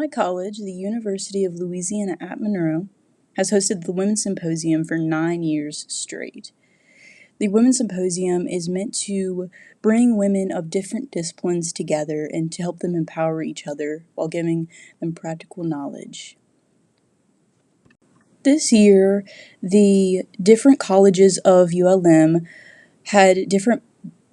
my college, the University of Louisiana at Monroe, has hosted the Women's Symposium for 9 years straight. The Women's Symposium is meant to bring women of different disciplines together and to help them empower each other while giving them practical knowledge. This year, the different colleges of ULM had different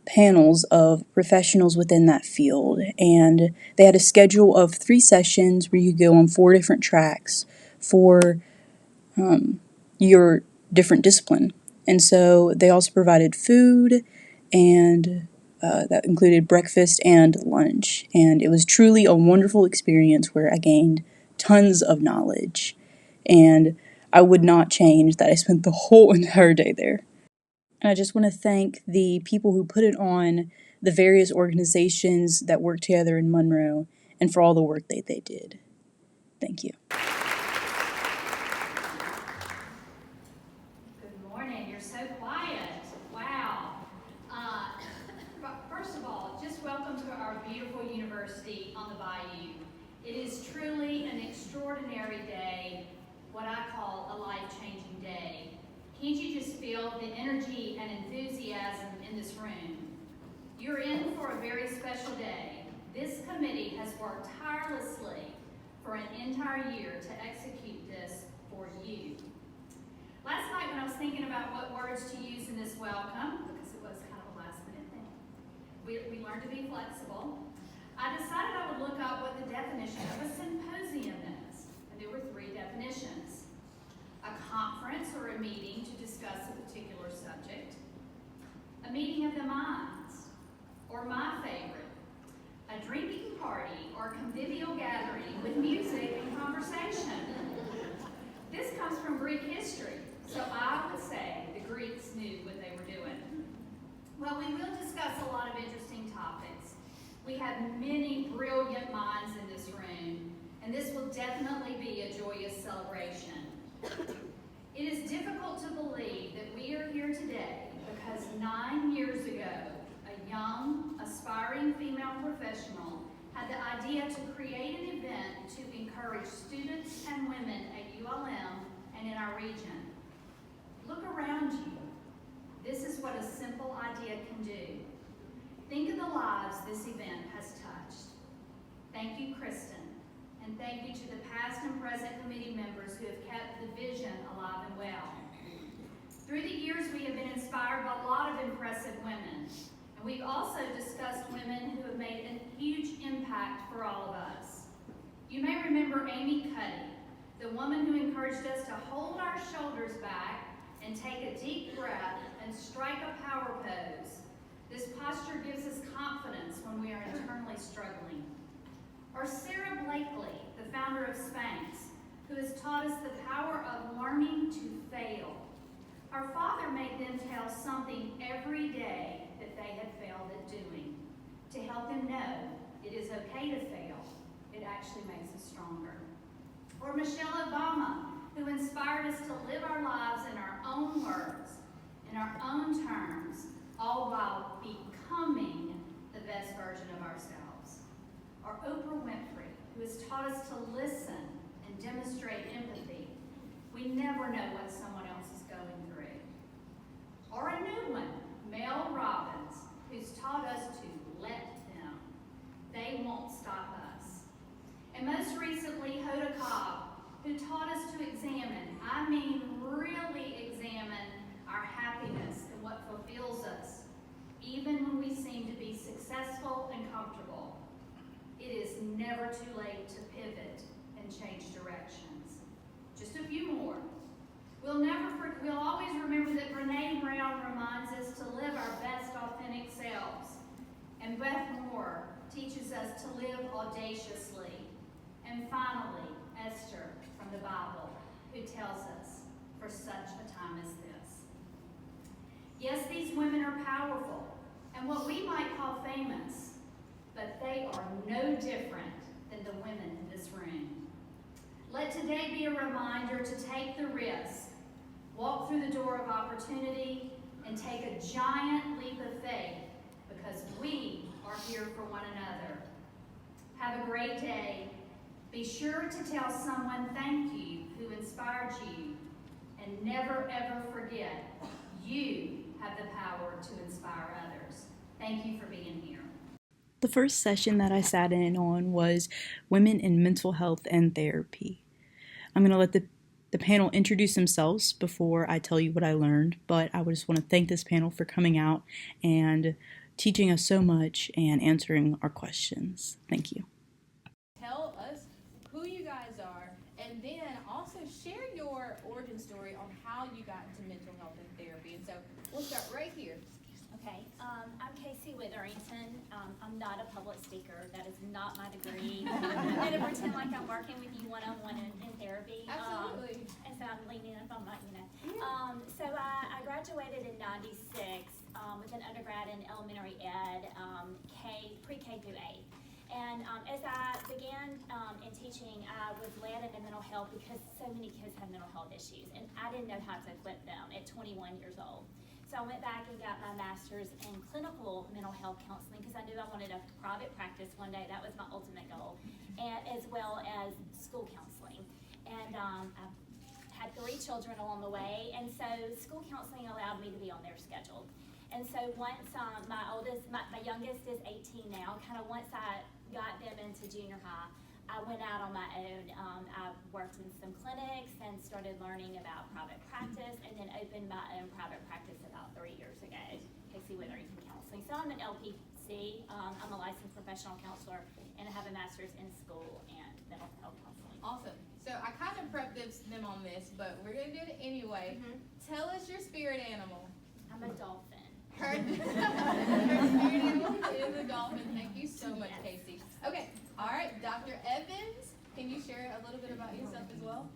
panels of professionals within that field, and they had a schedule of 3 sessions where you could go on 4 different tracks for your different discipline. And so they also provided food, and that included breakfast and lunch. And it was truly a wonderful experience where I gained tons of knowledge. And I would not change that I spent the whole entire day there. And I just want to thank the people who put it on, the various organizations that work together in Monroe, and for all the work they did. Thank you. Good morning. You're so quiet. Wow. First of all, just welcome to our beautiful university on the Bayou. It is truly an extraordinary day, what I call a life-changing day. Can't you just feel the energy and enthusiasm in this room? You're in for a very special day. This committee has worked tirelessly for an entire year to execute this for you. Last night when I was thinking about what words to use in this welcome, because it was kind of a last-minute thing, we learned to be flexible, I decided I would look up what the definition of a symposium is. And there were 3 definitions. A conference or a meeting to discuss a particular subject, a meeting of the minds, or my favorite, a drinking party or convivial gathering with music and conversation. This comes from Greek history, so I would say the Greeks knew what they were doing. Well, we will discuss a lot of interesting topics. We have many brilliant minds in this room, and this will definitely be a joyous celebration. It is difficult to believe that we are here today because 9 years ago, a young, aspiring female professional had the idea to create an event to encourage students and women at ULM and in our region. Look around you. This is what a simple idea can do. Think of the lives this event has touched. Thank you, Kristen. And thank you to the past and present committee members who have kept the vision alive and well. Through the years, we have been inspired by a lot of impressive women. And we've also discussed women who have made a huge impact for all of us. You may remember Amy Cuddy, the woman who encouraged us to hold our shoulders back and take a deep breath and strike a power pose. This posture gives us confidence when we are internally struggling. Or Sarah Blakely, the founder of Spanx, who has taught us the power of learning to fail. Her father made them tell something every day that they had failed at doing, to help them know it is okay to fail. It actually makes us stronger. Or Michelle Obama, who inspired us to live our lives in our own words, in our own terms, all while becoming the best version of ourselves. Or Oprah Winfrey, who has taught us to listen and demonstrate empathy. We never know what someone else is going through. Or a new one, Mel Robbins, who's taught us to let them. They won't stop us. And most recently, Hoda Cobb, who taught us to examine, I mean really examine our happiness and what fulfills us, even when we seem to be successful and comfortable. It is never too late to pivot and change directions. Just a few more. We'll always remember that Brene Brown reminds us to live our best authentic selves. And Beth Moore teaches us to live audaciously. And finally, Esther from the Bible, who tells us, for such a time as this. Yes, these women are powerful, and what we might call famous, but they are no different than the women in this room. Let today be a reminder to take the risk, walk through the door of opportunity, and take a giant leap of faith, because we are here for one another. Have a great day. Be sure to tell someone thank you who inspired you, and never ever forget you have the power to inspire others. Thank you for being here. The first session that I sat in on was Women in Mental Health and Therapy. I'm going to let the panel introduce themselves before I tell you what I learned, but I just want to thank this panel for coming out and teaching us so much and answering our questions. Thank you. Tell us who you guys are, and then also share your origin story on how you got into mental health and therapy. And so we'll start right here. Okay, I'm Casey Witherington. I'm not a public speaker. That is not my degree. I'm going to pretend like I'm working with you one-on-one in therapy. Absolutely. And so I'm leaning up on my, So I graduated in '96 with an undergrad in elementary ed, pre-K through 8. And as I began in teaching, I was led into mental health because so many kids have mental health issues, and I didn't know how to equip them at 21 years old. So I went back and got my master's in clinical mental health counseling because I knew I wanted a private practice one day. That was my ultimate goal, and as well as school counseling. And I had 3 children along the way, and so school counseling allowed me to be on their schedule. And so once my youngest is 18 now, kind of once I got them into junior high, I went out on my own. I worked in some clinics and started learning about private practice, and then opened my own private practice about 3 years ago, Casey Witherington Counseling. So I'm an LPC. I'm a licensed professional counselor, and I have a master's in school and mental health counseling. Awesome. So I kind of prepped them on this, but we're going to do it anyway. Tell us your spirit animal. I'm a dolphin. Her spirit animal is a dolphin. Thank you so much, Casey. Okay. All right, Dr. Evans, can you share a little bit about yourself as well?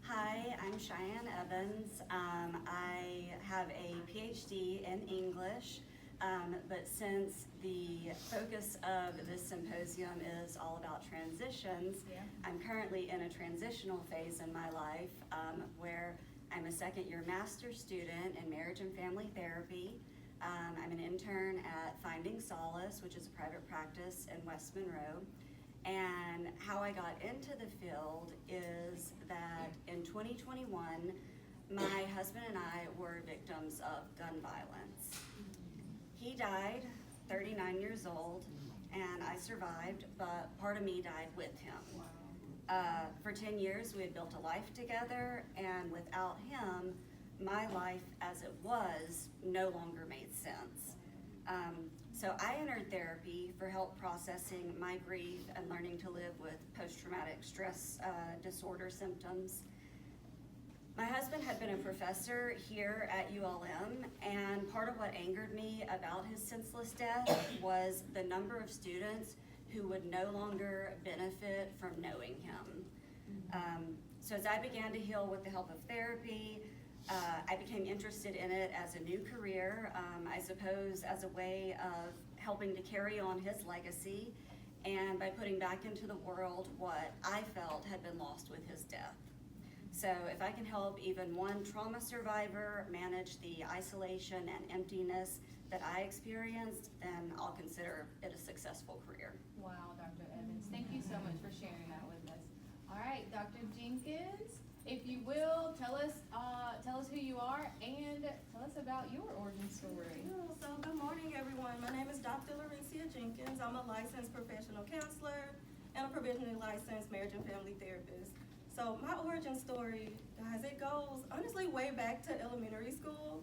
Hi, I'm Cheyenne Evans. I have a PhD in English, but since the focus of this symposium is all about transitions, I'm currently in a transitional phase in my life where I'm a second-year master's student in marriage and family therapy. I'm an intern at Finding Solace, which is a private practice in West Monroe. And how I got into the field is that in 2021, my husband and I were victims of gun violence. He died, 39 years old, and I survived, but part of me died with him. For 10 years, we had built a life together, and without him, my life as it was no longer made sense. So I entered therapy for help processing my grief and learning to live with post-traumatic stress disorder symptoms. My husband had been a professor here at ULM, and part of what angered me about his senseless death was the number of students who would no longer benefit from knowing him. So as I began to heal with the help of therapy, I became interested in it as a new career, I suppose as a way of helping to carry on his legacy, and by putting back into the world what I felt had been lost with his death. So if I can help even one trauma survivor manage the isolation and emptiness that I experienced, then I'll consider it a successful career. Wow, Dr. Evans, thank you so much for sharing that with us. All right, Dr. Jenkins, if you will, tell us who you are and tell us about your origin story. So good morning, everyone. My name is Dr. Laurencia Jenkins. I'm a licensed professional counselor and a provisionally licensed marriage and family therapist. So my origin story, guys, it goes honestly way back to elementary school.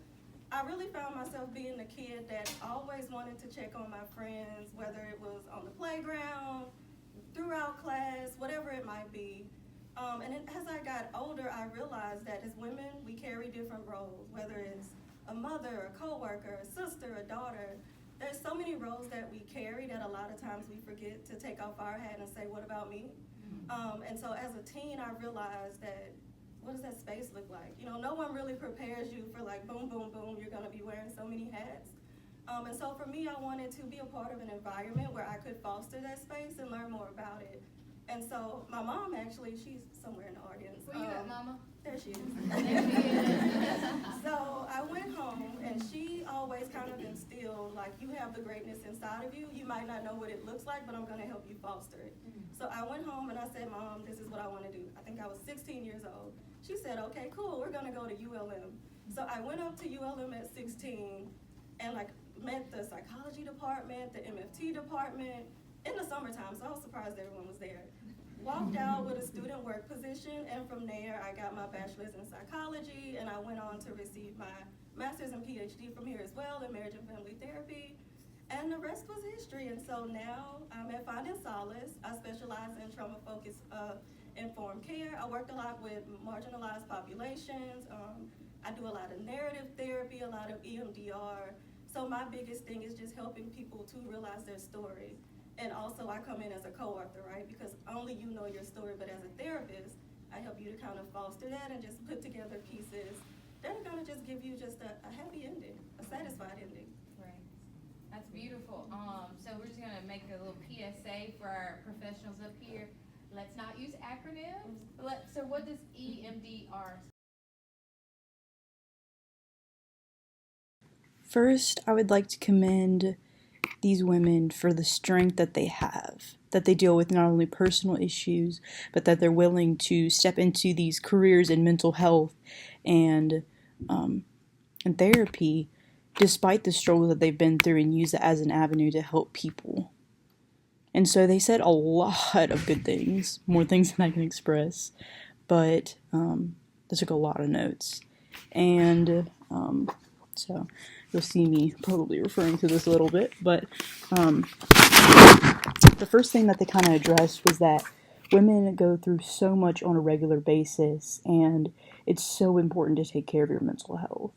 I really found myself being the kid that always wanted to check on my friends, whether it was on the playground, throughout class, whatever it might be. And then as I got older, I realized that as women, we carry different roles, whether it's a mother, a coworker, a sister, a daughter. There's so many roles that we carry that a lot of times we forget to take off our hat and say, what about me? And so as a teen, I realized that, what does that space look like? You know, no one really prepares you for like, boom, boom, boom, you're gonna be wearing so many hats. And so for me, I wanted to be a part of an environment where I could foster that space and learn more about it. And so my mom actually, she's somewhere in the audience. Where you at, Mama? There she is. There she is. So I went home, and she always kind of instilled, like, you have the greatness inside of you. You might not know what it looks like, but I'm going to help you foster it. So I went home and I said, Mom, this is what I want to do. I think I was 16 years old. She said, okay, cool, we're going to go to ULM. So I went up to ULM at 16 and like met the psychology department, the MFT department in the summertime, so I was surprised everyone was there. Walked out with a student work position, and from there I got my bachelor's in psychology, and I went on to receive my master's and PhD from here as well in marriage and family therapy. And the rest was history. And so now I'm at Finding Solace. I specialize in trauma-focused informed care. I worked a lot with marginalized populations. I do a lot of narrative therapy, a lot of EMDR. So my biggest thing is just helping people to realize their story. And also I come in as a co-author, right? Because only you know your story, but as a therapist, I help you to kind of foster that and just put together pieces that are gonna just give you just a happy ending, a satisfied ending. Right. That's beautiful. So we're just gonna make a little PSA for our professionals up here. Let's not use acronyms. So what does EMDR? First, I would like to commend these women for the strength that they have, that they deal with not only personal issues, but that they're willing to step into these careers in mental health and therapy, despite the struggle that they've been through, and use it as an avenue to help people. And so they said a lot of good things, more things than I can express, but they took a lot of notes. And so you'll see me probably referring to this a little bit, but the first thing that they kind of addressed was that women go through so much on a regular basis, and it's so important to take care of your mental health.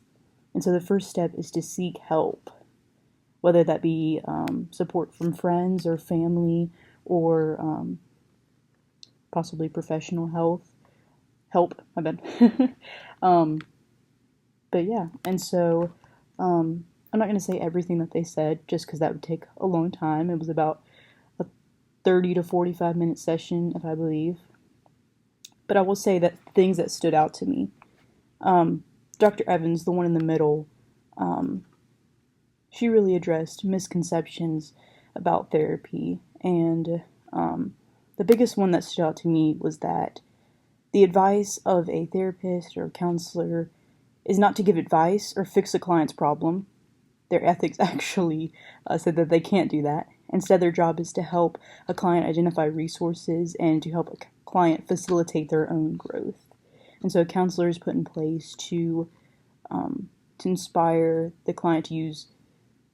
And so the first step is to seek help, whether that be support from friends or family, or possibly professional help, my bad. But yeah, and so I'm not going to say everything that they said, just because that would take a long time. It was about a 30 to 45 minute session, if I believe. But I will say that things that stood out to me. Dr. Evans, the one in the middle, she really addressed misconceptions about therapy. And the biggest one that stood out to me was that the advice of a therapist or a counselor is not to give advice or fix a client's problem. Their ethics actually said that they can't do that. Instead, their job is to help a client identify resources and to help a client facilitate their own growth. And so a counselor is put in place to inspire the client to use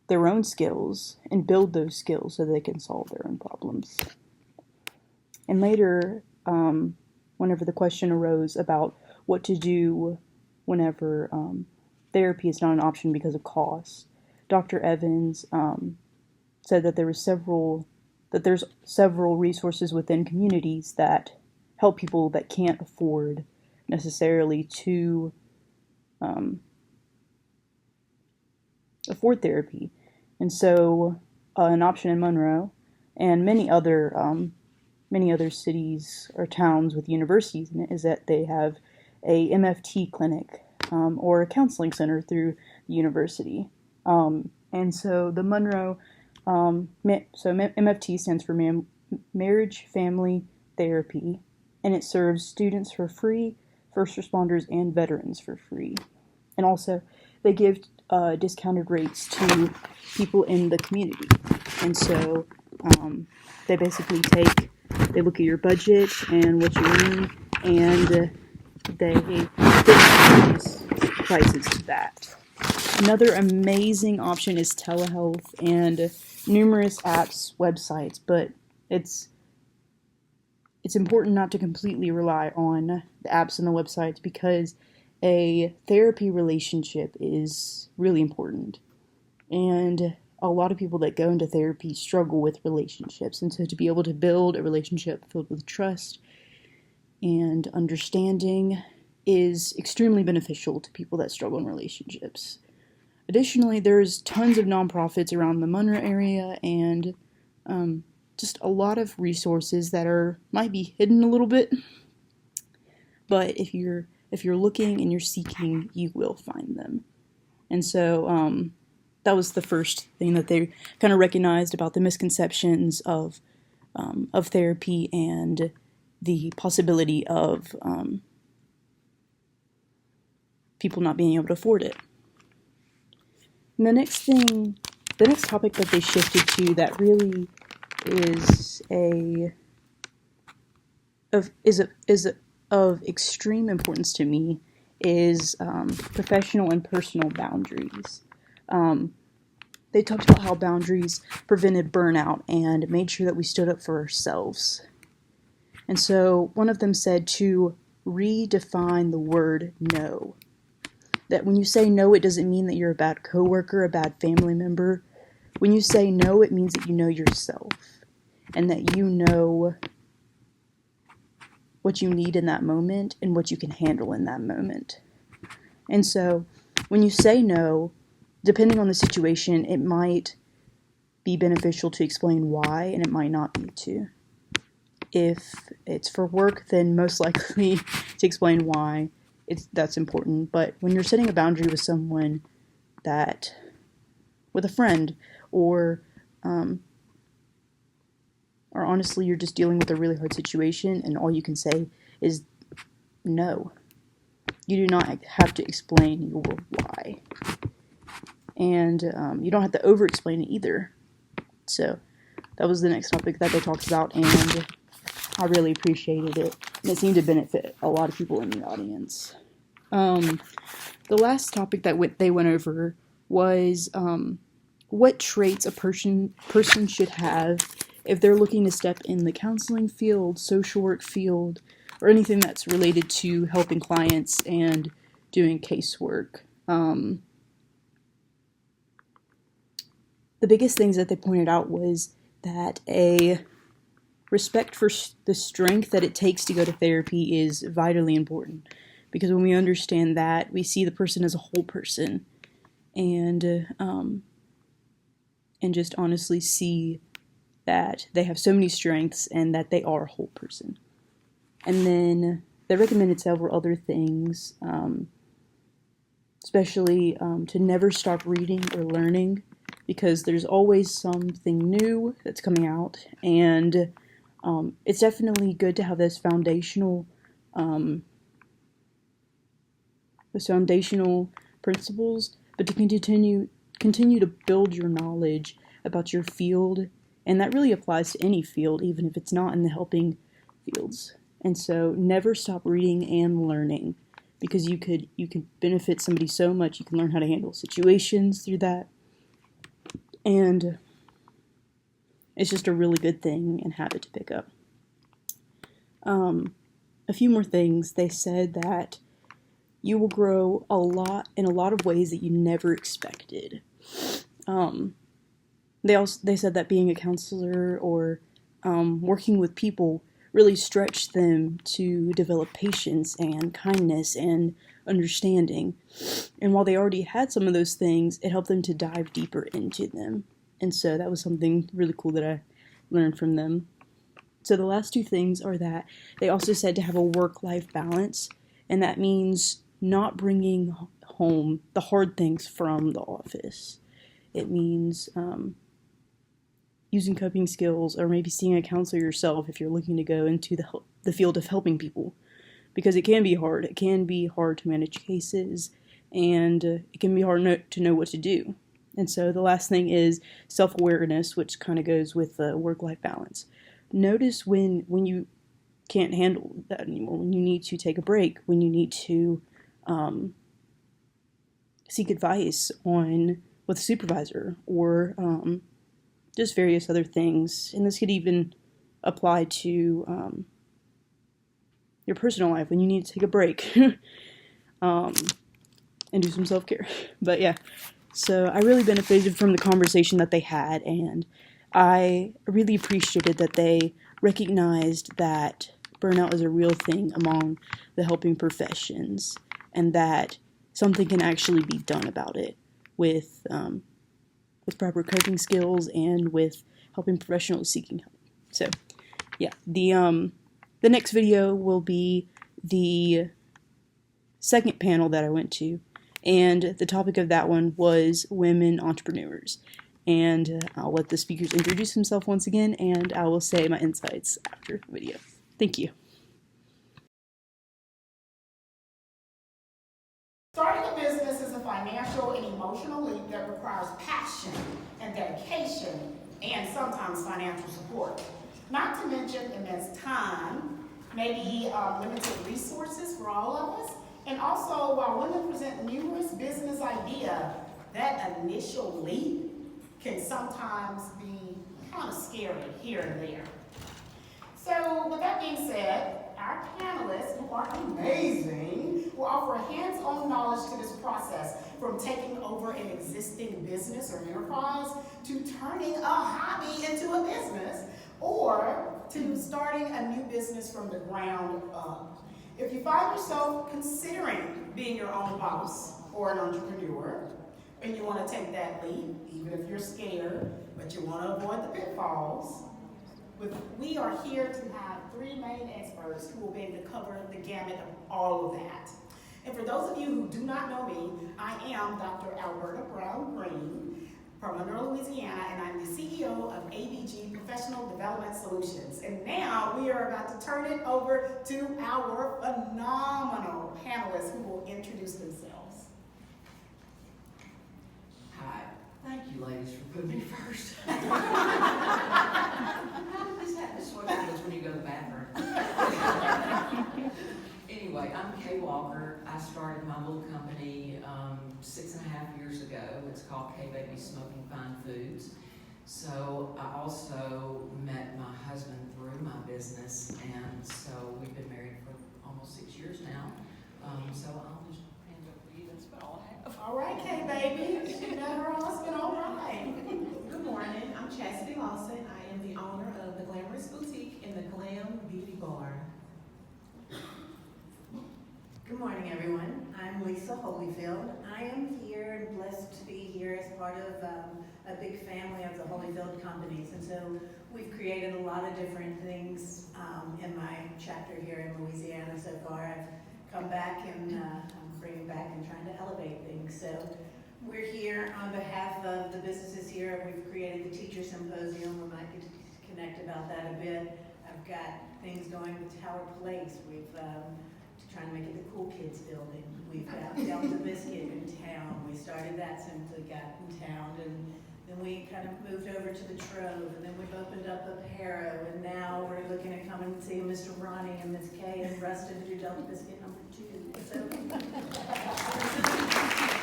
their own skills and build those skills so they can solve their own problems. And later, whenever the question arose about what to do whenever therapy is not an option because of cost, Dr. Evans said that there's several resources within communities that help people that can't afford necessarily to afford therapy. And so an option in Monroe and many other cities or towns with universities in it is that they have a MFT clinic or a counseling center through the university. And so the Monroe, MFT stands for Marriage Family Therapy, and it serves students for free, first responders, and veterans for free. And also, they give discounted rates to people in the community. And so they basically they look at your budget and what you need, and they fix prices to that. Another amazing option is telehealth and numerous apps, websites, but it's important not to completely rely on the apps and the websites, because a therapy relationship is really important. And a lot of people that go into therapy struggle with relationships. And so to be able to build a relationship filled with trust and understanding is extremely beneficial to people that struggle in relationships. Additionally, there's tons of nonprofits around the Monroe area and just a lot of resources that might be hidden a little bit, but if you're looking and you're seeking, you will find them. And so that was the first thing that they kind of recognized about the misconceptions of therapy and the possibility of people not being able to afford it. And the next topic that they shifted to that really is of extreme importance to me is professional and personal boundaries. They talked about how boundaries prevented burnout and made sure that we stood up for ourselves. And so one of them said to redefine the word no. That when you say no, it doesn't mean that you're a bad coworker, a bad family member. When you say no, it means that you know yourself and that you know what you need in that moment and what you can handle in that moment. And so when you say no, depending on the situation, it might be beneficial to explain why, and it might not be to. If it's for work, then most likely to explain why that's important. But when you're setting a boundary with someone with a friend, or honestly you're just dealing with a really hard situation and all you can say is no. You do not have to explain your why. And you don't have to over-explain it either. So that was the next topic that they talked about, and I really appreciated it. And it seemed to benefit a lot of people in the audience. The last topic that they went over was what traits a person should have if they're looking to step in the counseling field, social work field, or anything that's related to helping clients and doing casework. The biggest things that they pointed out was that a respect for the strength that it takes to go to therapy is vitally important, because when we understand that, we see the person as a whole person, and just honestly see that they have so many strengths and that they are a whole person. And then they recommended several other things, especially to never stop reading or learning, because there's always something new that's coming out, and it's definitely good to have those foundational principles, but to continue to build your knowledge about your field, and that really applies to any field, even if it's not in the helping fields. And so never stop reading and learning, because you can benefit somebody so much. You can learn how to handle situations through that, and it's just a really good thing and habit to pick up. A few more things. They said that you will grow in a lot of ways that you never expected. They said that being a counselor or working with people really stretched them to develop patience and kindness and understanding. And while they already had some of those things, it helped them to dive deeper into them. And so that was something really cool that I learned from them. So the last two things are that they also said to have a work-life balance, and that means not bringing home the hard things from the office. It means using coping skills, or maybe seeing a counselor yourself if you're looking to go into the field of helping people, because it can be hard. It can be hard to manage cases, and it can be hard to know what to do. And so the last thing is self-awareness, which kind of goes with work-life balance. Notice when you can't handle that anymore, when you need to take a break, when you need to seek advice with a supervisor, or just various other things. And this could even apply to your personal life, when you need to take a break and do some self-care. But yeah, so I really benefited from the conversation that they had, and I really appreciated that they recognized that burnout is a real thing among the helping professions, and that something can actually be done about it with proper coping skills and with helping professionals seeking help. So, yeah, the next video will be the second panel that I went to, and the topic of that one was women entrepreneurs. And I'll let the speakers introduce themselves once again, and I will say my insights after the video. Thank you. Starting a business is a financial and emotional leap that requires passion and dedication and sometimes financial support. Not to mention immense time, maybe limited resources for all of us, and also while women present numerous business ideas, that initial leap can sometimes be kind of scary here and there. So with that being said, our panelists, who are amazing, will offer hands-on knowledge to this process, from taking over an existing business or enterprise to turning a hobby into a business, or to starting a new business from the ground up. If you find yourself considering being your own boss or an entrepreneur, and you want to take that leap, even if you're scared, but you want to avoid the pitfalls, we are here to have three main experts who will be able to cover the gamut of all of that. And for those of you who do not know me, I am Dr. Alberta Brown Green from Monroe, Louisiana, and I'm the CEO of ABG Professional Development Solutions. And now we are about to turn it over to our phenomenal panelists who will introduce themselves. Hi. Thank you, ladies, for putting me first. This is what happens when you go to the bathroom. Anyway, I'm Kay Walker. I started my little company 6.5 years ago. It's called Kay Baby Smoking Fine Foods. So I also met my husband through my business, and so we've been married for almost 6 years now. So I'll just hand it over to you. That's about all I have. All right, Kay Baby. She met her husband, all right. Good morning, I'm Chastity Lawson. I am the owner of the Glamorous Boutique in the Glam Beauty Bar. Good morning, everyone. I'm Lisa Holyfield. I am here and blessed to be here as part of a big family of the Holyfield companies. And so we've created a lot of different things in my chapter here in Louisiana so far. I've come back and I'm bringing back and trying to elevate things. So we're here on behalf of the businesses here. We've created the Teacher Symposium. We might get to connect about that a bit. I've got things going with Tower Place. We've trying to make it the Cool Kids building. We've got Delta Biscuit in town. We started that since we got in town, and then we kind of moved over to the Trove, and then we've opened up a Paro, and now we're looking at coming and seeing Mr. Ronnie and Miss Kay and Rustin to do Delta Biscuit #2. So there's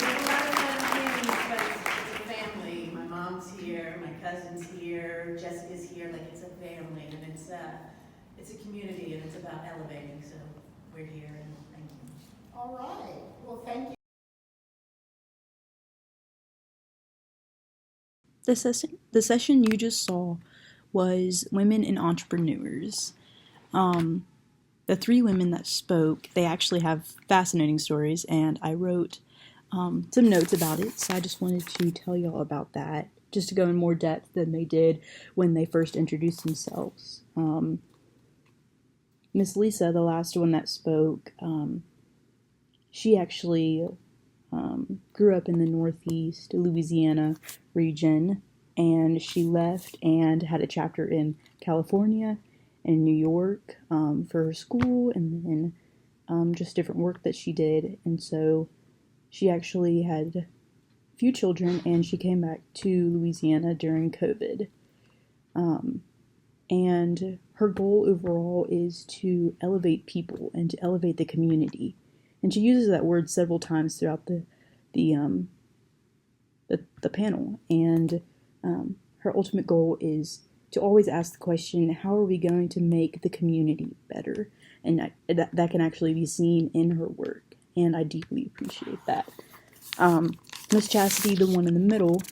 a lot of fun things, but it's a family. My mom's here, my cousin's here, Jessica's here. Like, it's a family, and it's a community, and it's about elevating. So we're here, and thank you. All right. Well, thank you. The session you just saw was Women and Entrepreneurs. The three women that spoke, they actually have fascinating stories, and I wrote some notes about it, so I just wanted to tell y'all about that, just to go in more depth than they did when they first introduced themselves. Miss Lisa, the last one that spoke, she actually grew up in the Northeast Louisiana region, and she left and had a chapter in California and New York for her school, and then just different work that she did. And so she actually had a few children, and she came back to Louisiana during COVID. And her goal overall is to elevate people and to elevate the community. And she uses that word several times throughout the panel. And her ultimate goal is to always ask the question, how are we going to make the community better? And that can actually be seen in her work. And I deeply appreciate that. Miss Chastity, the one in the middle,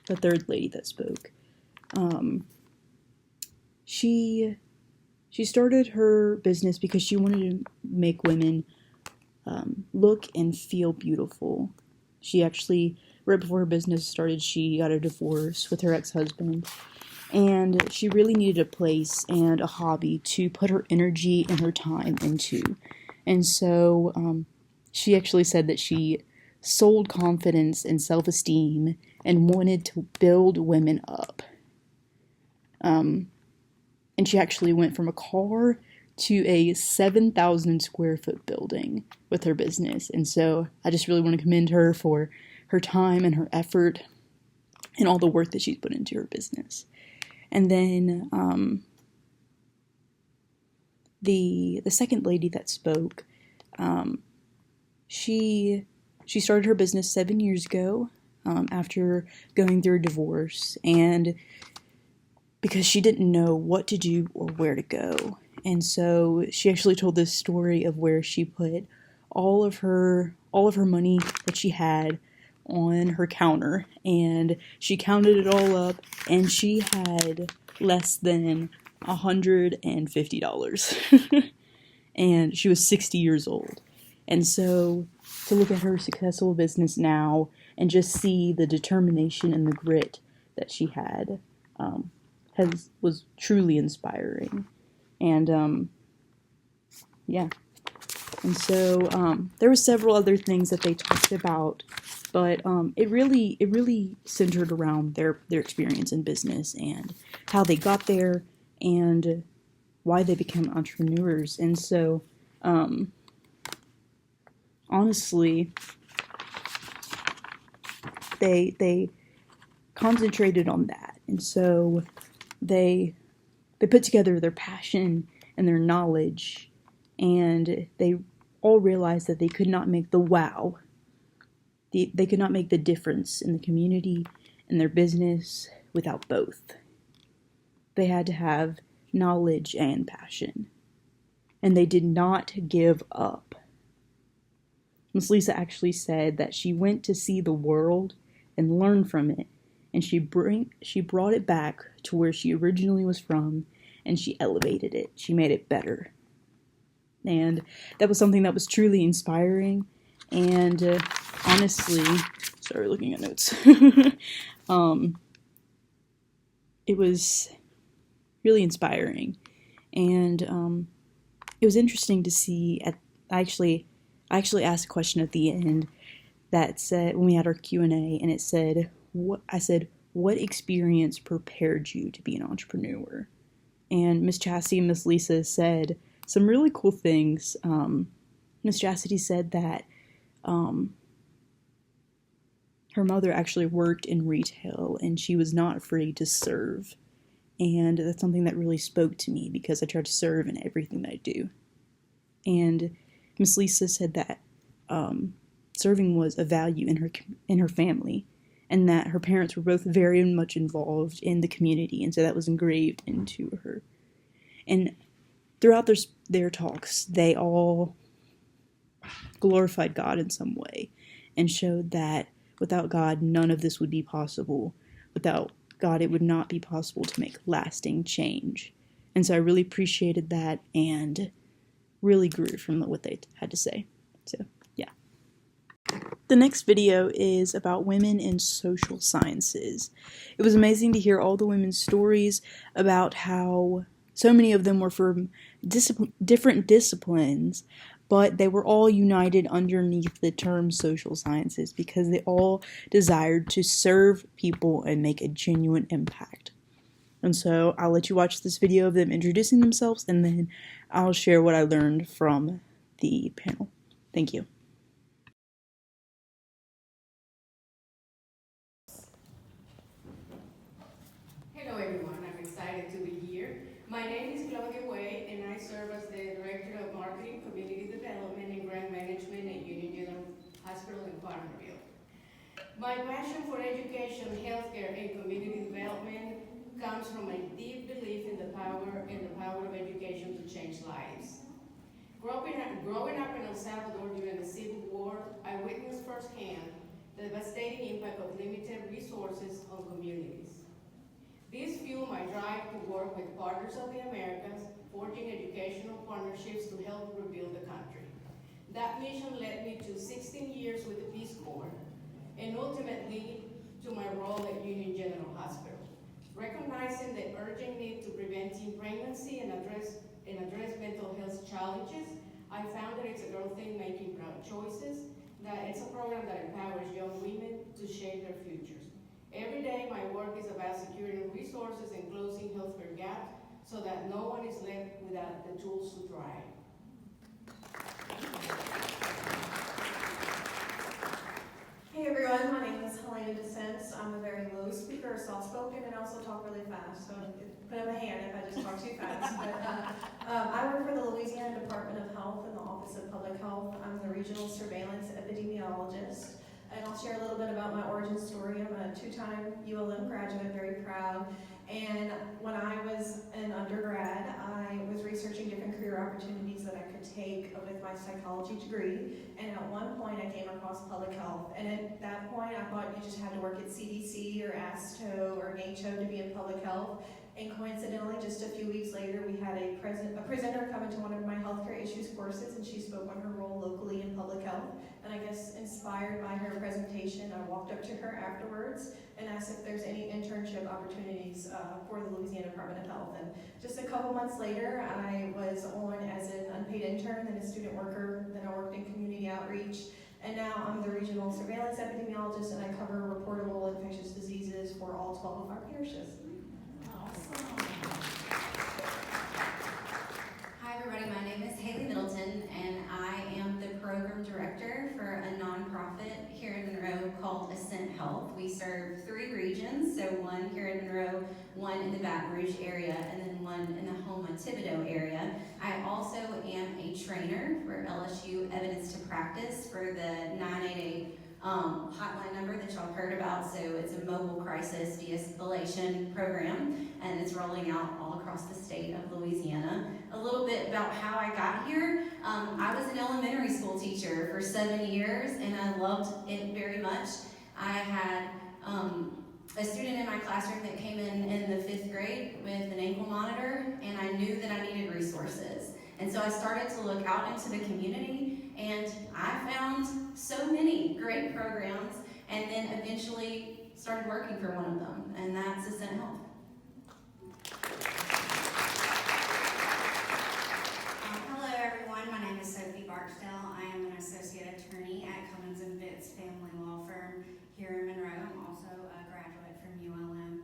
the third lady that spoke, she started her business because she wanted to make women look and feel beautiful. She actually right before her business started, she got a divorce with her ex-husband, and she really needed a place and a hobby to put her energy and her time into. And so she actually said that she sold confidence and self-esteem and wanted to build women up. And she actually went from a car to a 7,000 square foot building with her business. And so I just really want to commend her for her time and her effort and all the work that she's put into her business. And then the second lady that spoke, she started her business 7 years ago after going through a divorce, and because she didn't know what to do or where to go. And so she actually told this story of where she put all of her money that she had on her counter, and she counted it all up, and she had less than $150. And she was 60 years old. And so to look at her successful business now and just see the determination and the grit that she had was truly inspiring. And yeah. And so there were several other things that they talked about, but it really centered around their experience in business and how they got there and why they became entrepreneurs. And so honestly, they concentrated on that. And so they put together their passion and their knowledge, and they all realized that they could not make the wow. They could not make the difference in the community and their business without both. They had to have knowledge and passion, and they did not give up. Miss Lisa actually said that she went to see the world and learn from it, and she brought it back to where she originally was from, and she elevated it. She made it better. And that was something that was truly inspiring. And honestly, sorry, looking at notes. It was really inspiring. And it was interesting to see. I actually asked a question at the end that said, when we had our Q&A, and it said, what experience prepared you to be an entrepreneur? And Miss Chastity and Miss Lisa said some really cool things. Miss Chastity said that her mother actually worked in retail, and she was not afraid to serve. And that's something that really spoke to me, because I try to serve in everything that I do. And Miss Lisa said that serving was a value in her family, and that her parents were both very much involved in the community, and so that was engraved into her. And throughout their talks, they all glorified God in some way and showed that without God, none of this would be possible. Without God, it would not be possible to make lasting change. And so I really appreciated that and really grew from what they had to say. So, yeah. The next video is about women in social sciences. It was amazing to hear all the women's stories about how so many of them were from different disciplines, but they were all united underneath the term social sciences because they all desired to serve people and make a genuine impact. And so I'll let you watch this video of them introducing themselves, and then I'll share what I learned from the panel. Thank you. Hello everyone, I'm excited to be here. My name is Claudia Way, and I serve as the Director of Marketing, Community Development, and Grant Management at Union General Hospital in Farmerville. My passion for education, healthcare, and community development comes from a deep belief in the power of education to change lives. Growing up in El Salvador during the Civil War, I witnessed firsthand the devastating impact of limited resources on communities. This fueled my drive to work with Partners of the Americas, forging educational partnerships to help rebuild the country. That mission led me to 16 years with the Peace Corps, and ultimately ultimate lead to my role at Union General Hospital. Recognizing the urgent need to prevent teen pregnancy and address mental health challenges, I founded It's a Girl Thing Making Proud Choices. That it's a program that empowers young women to shape their futures. Every day, my work is about securing resources and closing healthcare gaps so that no one is left without the tools to thrive. Hey everyone, my name is Helena DeSense. I'm a very low speaker, soft-spoken, and also talk really fast. So put up a hand if I just talk too fast. But I work for the Louisiana Department of Health in the Office of Public Health. I'm the regional surveillance epidemiologist. And I'll share a little bit about my origin story. I'm a two-time ULM graduate, very proud. And when I was an undergrad, I was researching different career opportunities that I could take with my psychology degree. And at one point I came across public health. And at that point I thought you just had to work at CDC or ASTO or NACHO to be in public health. And coincidentally, just a few weeks later, we had a presenter come into one of my healthcare issues courses, and she spoke on her role locally in public health. And I guess inspired by her presentation, I walked up to her afterwards and asked if there's any internship opportunities for the Louisiana Department of Health. And just a couple months later, I was on as an unpaid intern, then a student worker, then I worked in community outreach. And now I'm the regional surveillance epidemiologist, and I cover reportable infectious diseases for all 12 of our parishes. Hi everybody, my name is Haley Middleton, and I am the program director for a nonprofit here in Monroe called Ascent Health. We serve 3 regions, so one here in Monroe, one in the Baton Rouge area, and then one in the Houma Thibodeau area. I also am a trainer for LSU Evidence to Practice for the 988 hotline number that y'all heard about. So it's a mobile crisis de-escalation program, and it's rolling out all across the state of Louisiana. A little bit about how I got here. I was an elementary school teacher for 7 years, and I loved it very much. I had a student in my classroom that came in the 5th grade with an ankle monitor, and I knew that I needed resources. And so I started to look out into the community, and I found so many great programs, and then eventually started working for one of them, and that's Ascent Health. Hello everyone, my name is Sophie Barksdale. I am an associate attorney at Cummins & Fitz Family Law Firm here in Monroe. I'm also a graduate from ULM.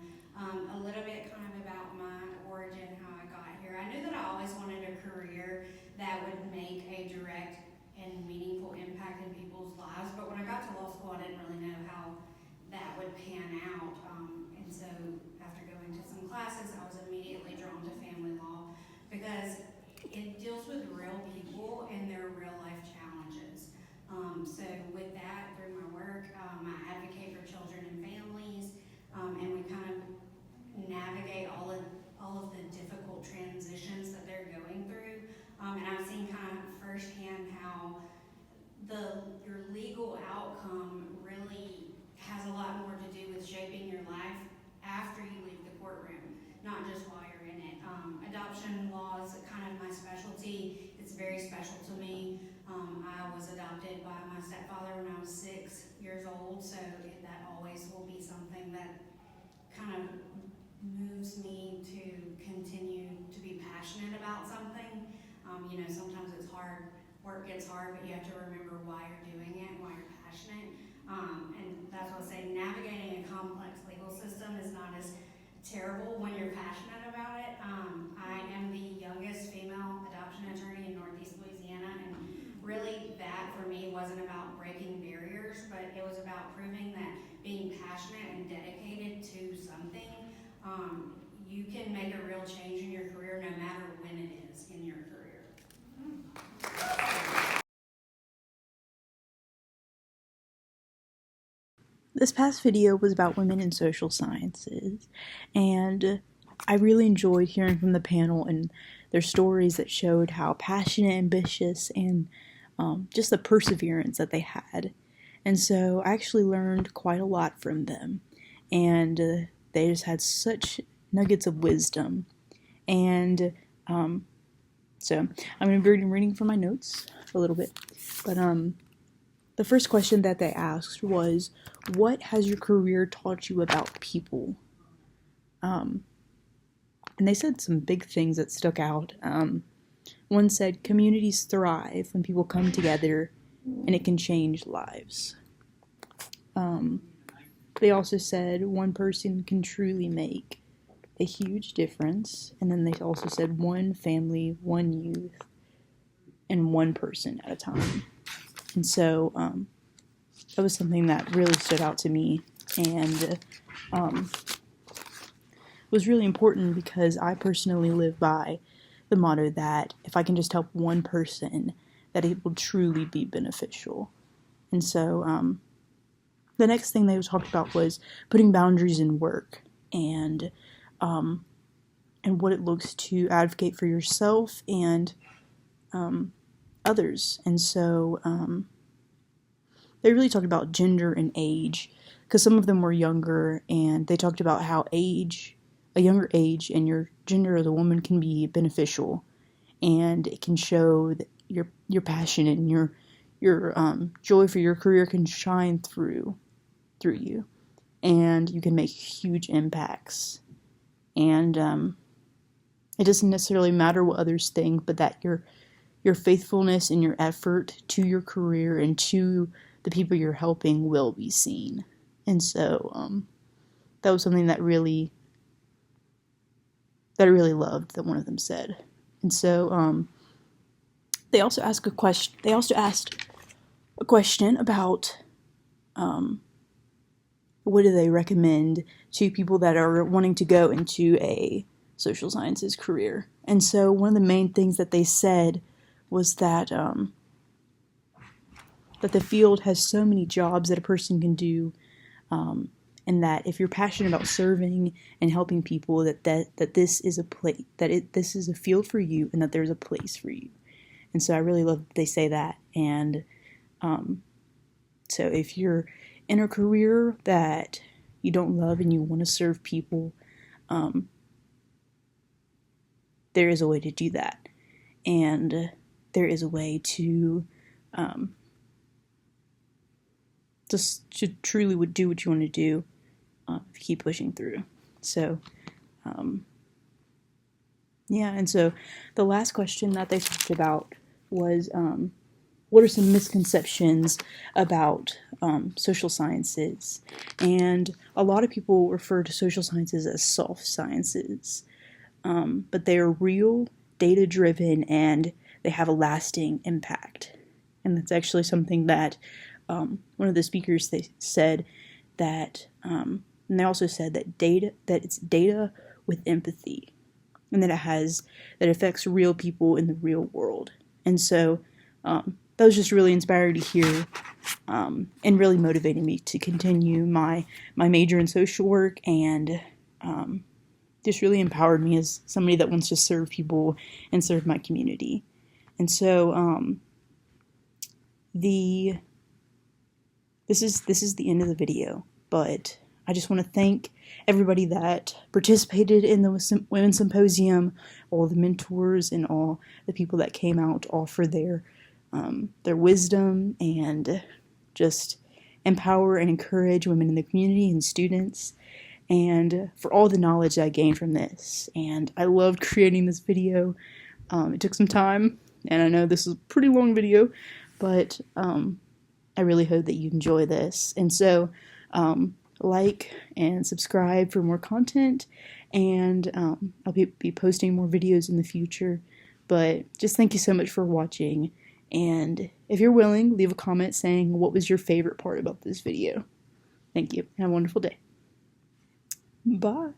A little bit kind of about my origin, how I got here. I knew that I always wanted a career that would make a direct and meaningful impact in people's lives, but when I got to law school, I didn't really know how that would pan out. And so after going to some classes, I was immediately drawn to family law because it deals with real people and their real life challenges. So with that, through my work, I advocate for children and families, and we kind of navigate all of the difficult transitions that they're going through. And I've seen kind of firsthand how your legal outcome really has a lot more to do with shaping your life after you leave the courtroom, not just while you're in it. Adoption law is kind of my specialty. It's very special to me. I was adopted by my stepfather when I was 6 years old, so that always will be something that kind of moves me to continue to be passionate about something. Sometimes it's hard, work gets hard, but you have to remember why you're doing it and why you're passionate. And that's what I say, navigating a complex legal system is not as terrible when you're passionate about it. I am the youngest female adoption attorney in Northeast Louisiana, and really that for me wasn't about breaking barriers, but it was about proving that being passionate and dedicated to something, you can make a real change in your career no matter when it is in your career. This past video was about women in social sciences, and I really enjoyed hearing from the panel and their stories that showed how passionate, ambitious, and just the perseverance that they had. And so I actually learned quite a lot from them, and they just had such nuggets of wisdom. And so I'm going to be reading from my notes a little bit, but the first question that they asked was, what has your career taught you about people? And they said some big things that stuck out. One said, communities thrive when people come together and it can change lives. They also said one person can truly make a huge difference. And then they also said one family, one youth, and one person at a time. And so that was something that really stood out to me, and was really important because I personally live by the motto that if I can just help one person, that it will truly be beneficial. And so the next thing they talked about was putting boundaries in work, and what it looks to advocate for yourself and others. And so they really talked about gender and age, because some of them were younger, and they talked about how a younger age and your gender as a woman can be beneficial, and it can show that your passion and your joy for your career can shine through you, and you can make huge impacts. And it doesn't necessarily matter what others think, but that your faithfulness and your effort to your career and to the people you're helping will be seen. And so that was something that I really loved that one of them said. And so they also asked a question. They also asked a question about what do they recommend to people that are wanting to go into a social sciences career. And so one of the main things that they said was that that the field has so many jobs that a person can do, and that if you're passionate about serving and helping people, that this is a place, this is a field for you, and that there's a place for you. And so I really love that they say that. And so if you're in a career that you don't love and you want to serve people, there is a way to do that, and there is a way to just to truly would do what you want to do if you keep pushing through. So yeah, and so the last question that they talked about was what are some misconceptions about social sciences? And a lot of people refer to social sciences as soft sciences, but they are real, data-driven, and they have a lasting impact. And that's actually something that one of the speakers, they said that, and they also said that it's data with empathy, and that it affects real people in the real world. And so that was just really inspiring to hear, and really motivating me to continue my major in social work, and just really empowered me as somebody that wants to serve people and serve my community. And so this is the end of the video, but I just want to thank everybody that participated in the Women's Symposium, all the mentors and all the people that came out to offer their wisdom and just empower and encourage women in the community and students, and for all the knowledge I gained from this. And I loved creating this video. It took some time, and I know this is a pretty long video, but I really hope that you enjoy this. And so like and subscribe for more content, and I'll be posting more videos in the future. But just thank you so much for watching, and if you're willing, leave a comment saying what was your favorite part about this video. Thank you, and have a wonderful day. Bye.